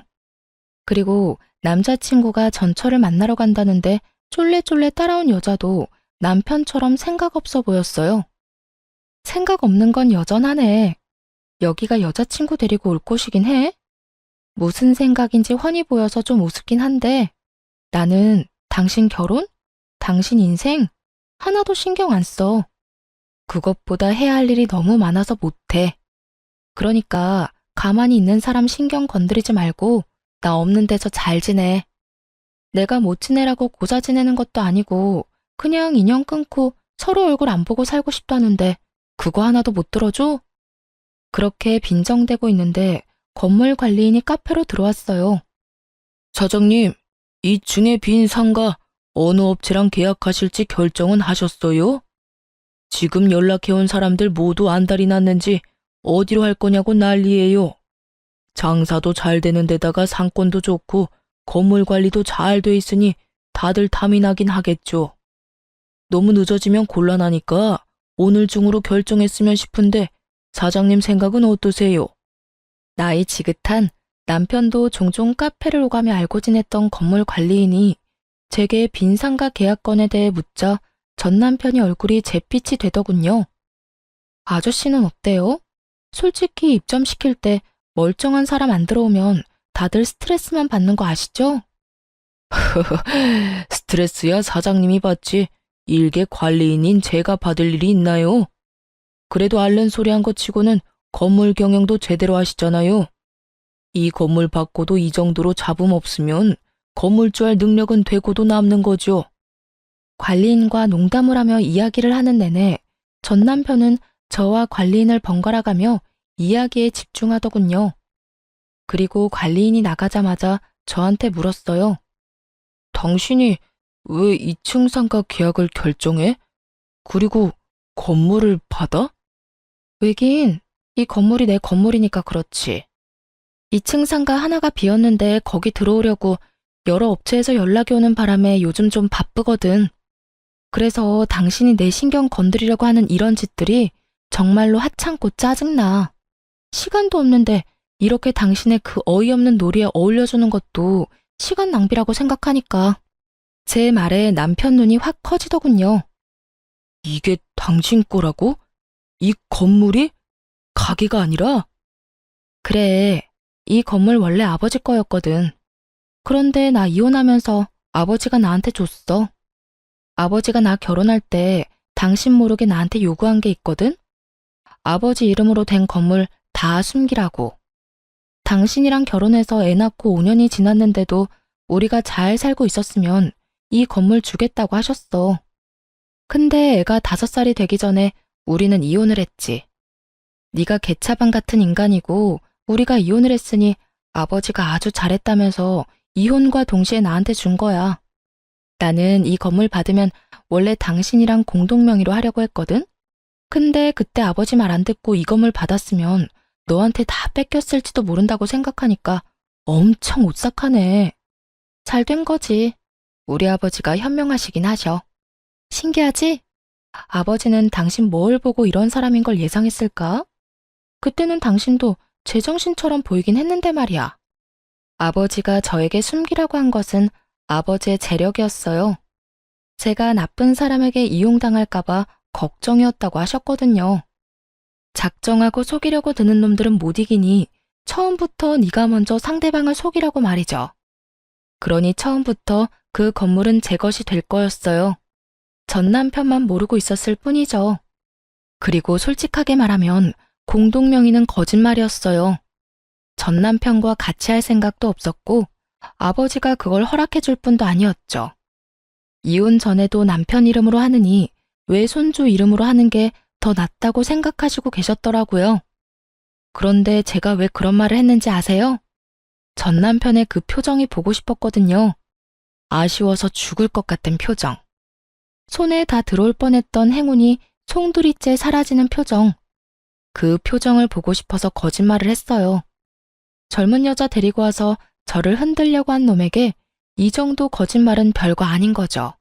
그리고 남자친구가 전철을 만나러 간다는데 쫄래쫄래 따라온 여자도 남편처럼 생각 없어 보였어요. 생각 없는 건 여전하네. 여기가 여자친구 데리고 올 곳이긴 해. 무슨 생각인지 훤히 보여서 좀 우습긴 한데 나는 당신 결혼? 당신 인생? 하나도 신경 안 써. 그것보다 해야 할 일이 너무 많아서 못해. 그러니까 가만히 있는 사람 신경 건드리지 말고 나 없는 데서 잘 지내. 내가 못 지내라고 고사 지내는 것도 아니고 그냥 인연 끊고 서로 얼굴 안 보고 살고 싶다는데 그거 하나도 못 들어줘? 그렇게 빈정대고 있는데 건물 관리인이 카페로 들어왔어요. 사장님, 이 층에 빈 상가 어느 업체랑 계약하실지 결정은 하셨어요? 지금 연락해온 사람들 모두 안달이 났는지 어디로 할 거냐고 난리예요. 장사도 잘 되는 데다가 상권도 좋고 건물 관리도 잘 돼 있으니 다들 탐이 나긴 하겠죠. 너무 늦어지면 곤란하니까 오늘 중으로 결정했으면 싶은데 사장님 생각은 어떠세요? 나이 지긋한 남편도 종종 카페를 오가며 알고 지냈던 건물 관리인이 제게 빈 상가 계약건에 대해 묻자 전 남편이 얼굴이 잿빛이 되더군요. 아저씨는 어때요? 솔직히 입점시킬 때 멀쩡한 사람 안 들어오면 다들 스트레스만 받는 거 아시죠? 스트레스야 사장님이 받지 일개 관리인인 제가 받을 일이 있나요? 그래도 앓는 소리 한 거 치고는 건물 경영도 제대로 하시잖아요. 이 건물 받고도 이 정도로 잡음 없으면 건물주 할 능력은 되고도 남는 거죠. 관리인과 농담을 하며 이야기를 하는 내내 전 남편은 저와 관리인을 번갈아가며 이야기에 집중하더군요. 그리고 관리인이 나가자마자 저한테 물었어요. 당신이 왜 2층 상가 계약을 결정해? 그리고 건물을 받아? 왜긴 이 건물이 내 건물이니까 그렇지. 2층 상가 하나가 비었는데 거기 들어오려고 여러 업체에서 연락이 오는 바람에 요즘 좀 바쁘거든. 그래서 당신이 내 신경 건드리려고 하는 이런 짓들이 정말로 하찮고 짜증나. 시간도 없는데 이렇게 당신의 그 어이없는 놀이에 어울려주는 것도 시간 낭비라고 생각하니까. 제 말에 남편 눈이 확 커지더군요. 이게 당신 거라고? 이 건물이? 가게가 아니라? 그래, 이 건물 원래 아버지 거였거든. 그런데 나 이혼하면서 아버지가 나한테 줬어. 아버지가 나 결혼할 때 당신 모르게 나한테 요구한 게 있거든? 아버지 이름으로 된 건물 다 숨기라고. 당신이랑 결혼해서 애 낳고 5년이 지났는데도 우리가 잘 살고 있었으면 이 건물 주겠다고 하셨어. 근데 애가 5살이 되기 전에 우리는 이혼을 했지. 네가 개차반 같은 인간이고 우리가 이혼을 했으니 아버지가 아주 잘했다면서 이혼과 동시에 나한테 준 거야. 나는 이 건물 받으면 원래 당신이랑 공동명의로 하려고 했거든? 근데 그때 아버지 말 안 듣고 이 건물 받았으면 너한테 다 뺏겼을지도 모른다고 생각하니까 엄청 오싹하네. 잘 된 거지. 우리 아버지가 현명하시긴 하셔. 신기하지? 아버지는 당신 뭘 보고 이런 사람인 걸 예상했을까? 그때는 당신도 제정신처럼 보이긴 했는데 말이야. 아버지가 저에게 숨기라고 한 것은 아버지의 재력이었어요. 제가 나쁜 사람에게 이용당할까봐 걱정이었다고 하셨거든요. 작정하고 속이려고 드는 놈들은 못 이기니 처음부터 네가 먼저 상대방을 속이라고 말이죠. 그러니 처음부터 그 건물은 제 것이 될 거였어요. 전 남편만 모르고 있었을 뿐이죠. 그리고 솔직하게 말하면 공동명의는 거짓말이었어요. 전 남편과 같이 할 생각도 없었고 아버지가 그걸 허락해 줄 뿐도 아니었죠. 이혼 전에도 남편 이름으로 하느니 외손주 이름으로 하는 게 더 낫다고 생각하시고 계셨더라고요. 그런데 제가 왜 그런 말을 했는지 아세요? 전 남편의 그 표정이 보고 싶었거든요. 아쉬워서 죽을 것 같은 표정. 손에 다 들어올 뻔했던 행운이 송두리째 사라지는 표정. 그 표정을 보고 싶어서 거짓말을 했어요. 젊은 여자 데리고 와서 저를 흔들려고 한 놈에게 이 정도 거짓말은 별거 아닌 거죠.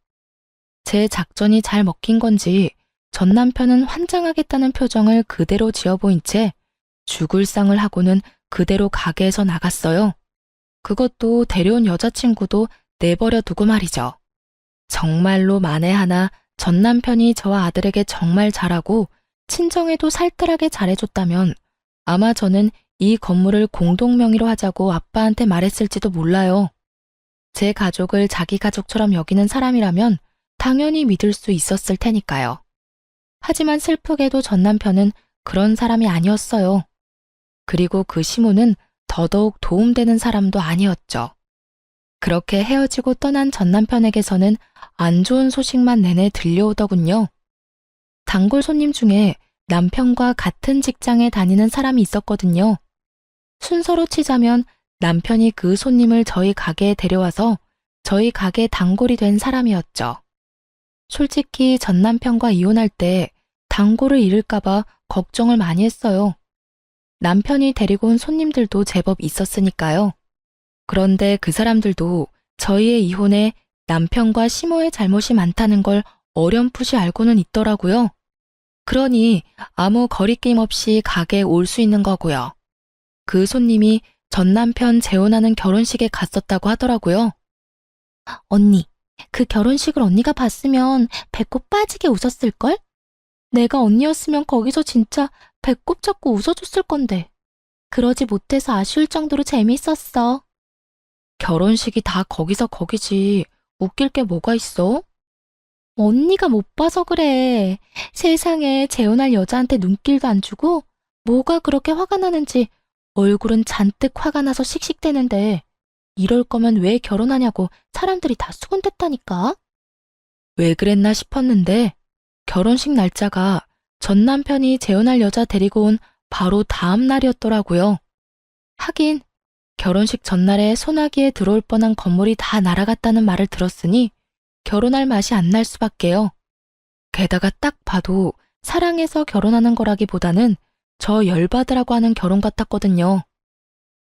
제 작전이 잘 먹힌 건지 전 남편은 환장하겠다는 표정을 그대로 지어 보인 채 죽을 상을 하고는 그대로 가게에서 나갔어요. 그것도 데려온 여자친구도 내버려 두고 말이죠. 정말로 만에 하나 전 남편이 저와 아들에게 정말 잘하고 친정에도 살뜰하게 잘해줬다면 아마 저는 이 건물을 공동명의로 하자고 아빠한테 말했을지도 몰라요. 제 가족을 자기 가족처럼 여기는 사람이라면 당연히 믿을 수 있었을 테니까요. 하지만 슬프게도 전 남편은 그런 사람이 아니었어요. 그리고 그 시모는 더더욱 도움되는 사람도 아니었죠. 그렇게 헤어지고 떠난 전 남편에게서는 안 좋은 소식만 내내 들려오더군요. 단골 손님 중에 남편과 같은 직장에 다니는 사람이 있었거든요. 순서로 치자면 남편이 그 손님을 저희 가게에 데려와서 저희 가게 단골이 된 사람이었죠. 솔직히 전 남편과 이혼할 때 단골을 잃을까봐 걱정을 많이 했어요. 남편이 데리고 온 손님들도 제법 있었으니까요. 그런데 그 사람들도 저희의 이혼에 남편과 시모의 잘못이 많다는 걸 어렴풋이 알고는 있더라고요. 그러니 아무 거리낌 없이 가게에 올 수 있는 거고요. 그 손님이 전 남편 재혼하는 결혼식에 갔었다고 하더라고요. 언니, 그 결혼식을 언니가 봤으면 배꼽 빠지게 웃었을걸? 내가 언니였으면 거기서 진짜 배꼽 잡고 웃어줬을 건데. 그러지 못해서 아쉬울 정도로 재밌었어. 결혼식이 다 거기서 거기지. 웃길 게 뭐가 있어? 언니가 못 봐서 그래. 세상에 재혼할 여자한테 눈길도 안 주고 뭐가 그렇게 화가 나는지 얼굴은 잔뜩 화가 나서 씩씩대는데 이럴 거면 왜 결혼하냐고 사람들이 다 수군댔다니까. 왜 그랬나 싶었는데 결혼식 날짜가 전 남편이 재혼할 여자 데리고 온 바로 다음 날이었더라고요. 하긴 결혼식 전날에 소나기에 들어올 뻔한 건물이 다 날아갔다는 말을 들었으니 결혼할 맛이 안 날 수밖에요. 게다가 딱 봐도 사랑해서 결혼하는 거라기보다는 저 열받으라고 하는 결혼 같았거든요.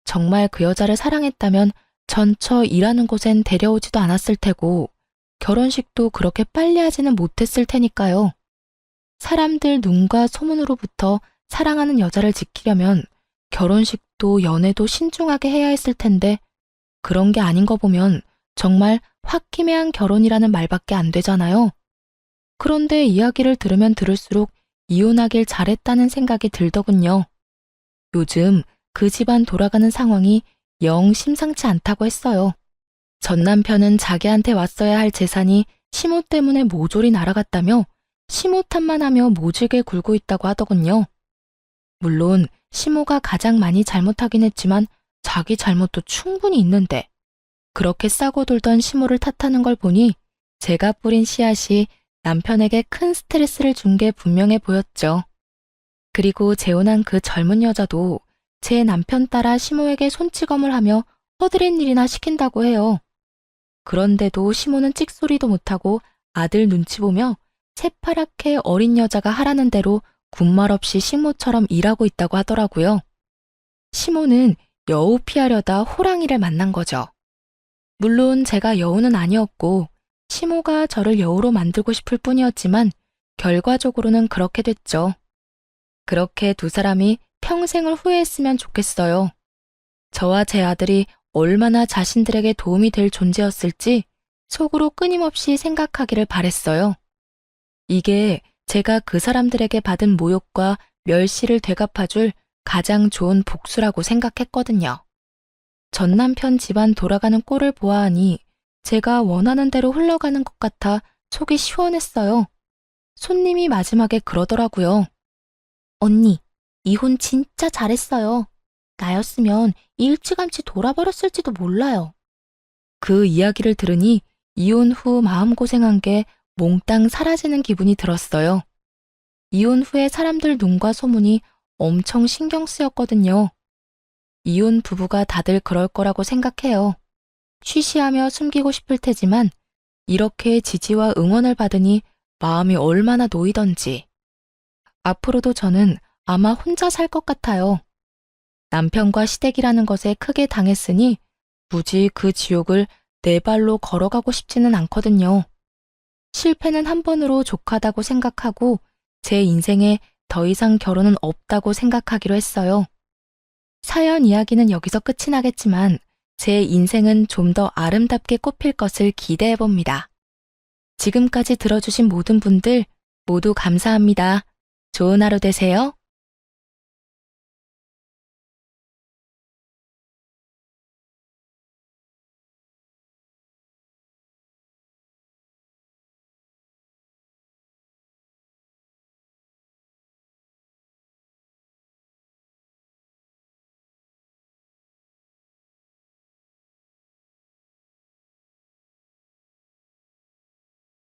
정말 그 여자를 사랑했다면 전처 일하는 곳엔 데려오지도 않았을 테고 결혼식도 그렇게 빨리 하지는 못했을 테니까요. 사람들 눈과 소문으로부터 사랑하는 여자를 지키려면 결혼식도 연애도 신중하게 해야 했을 텐데 그런 게 아닌 거 보면 정말 홧김에한 결혼이라는 말밖에 안 되잖아요. 그런데 이야기를 들으면 들을수록 이혼하길 잘했다는 생각이 들더군요. 요즘 그 집안 돌아가는 상황이 영 심상치 않다고 했어요. 전 남편은 자기한테 왔어야 할 재산이 시모 때문에 모조리 날아갔다며 시모 탓만 하며 모질게 굴고 있다고 하더군요. 물론 시모가 가장 많이 잘못하긴 했지만 자기 잘못도 충분히 있는데 그렇게 싸고 돌던 시모를 탓하는 걸 보니 제가 뿌린 씨앗이 남편에게 큰 스트레스를 준 게 분명해 보였죠. 그리고 재혼한 그 젊은 여자도 제 남편 따라 시모에게 손찌검을 하며 허드렛 일이나 시킨다고 해요. 그런데도 시모는 찍소리도 못하고 아들 눈치 보며 새파랗게 어린 여자가 하라는 대로 군말 없이 식모처럼 일하고 있다고 하더라고요. 시모는 여우 피하려다 호랑이를 만난 거죠. 물론 제가 여우는 아니었고 시모가 저를 여우로 만들고 싶을 뿐이었지만 결과적으로는 그렇게 됐죠. 그렇게 두 사람이 평생을 후회했으면 좋겠어요. 저와 제 아들이 얼마나 자신들에게 도움이 될 존재였을지 속으로 끊임없이 생각하기를 바랬어요. 이게 제가 그 사람들에게 받은 모욕과 멸시를 되갚아줄 가장 좋은 복수라고 생각했거든요. 전 남편 집안 돌아가는 꼴을 보아하니 제가 원하는 대로 흘러가는 것 같아 속이 시원했어요. 손님이 마지막에 그러더라고요. 언니, 이혼 진짜 잘했어요. 나였으면 일찌감치 돌아버렸을지도 몰라요. 그 이야기를 들으니 이혼 후 마음고생한 게 몽땅 사라지는 기분이 들었어요. 이혼 후에 사람들 눈과 소문이 엄청 신경 쓰였거든요. 이혼 부부가 다들 그럴 거라고 생각해요. 쉬쉬하며 숨기고 싶을 테지만 이렇게 지지와 응원을 받으니 마음이 얼마나 놓이던지. 앞으로도 저는 아마 혼자 살 것 같아요. 남편과 시댁이라는 것에 크게 당했으니 굳이 그 지옥을 내 발로 걸어가고 싶지는 않거든요. 실패는 한 번으로 족하다고 생각하고 제 인생에 더 이상 결혼은 없다고 생각하기로 했어요. 사연 이야기는 여기서 끝이 나겠지만 제 인생은 좀 더 아름답게 꽃필 것을 기대해 봅니다. 지금까지 들어주신 모든 분들 모두 감사합니다. 좋은 하루 되세요.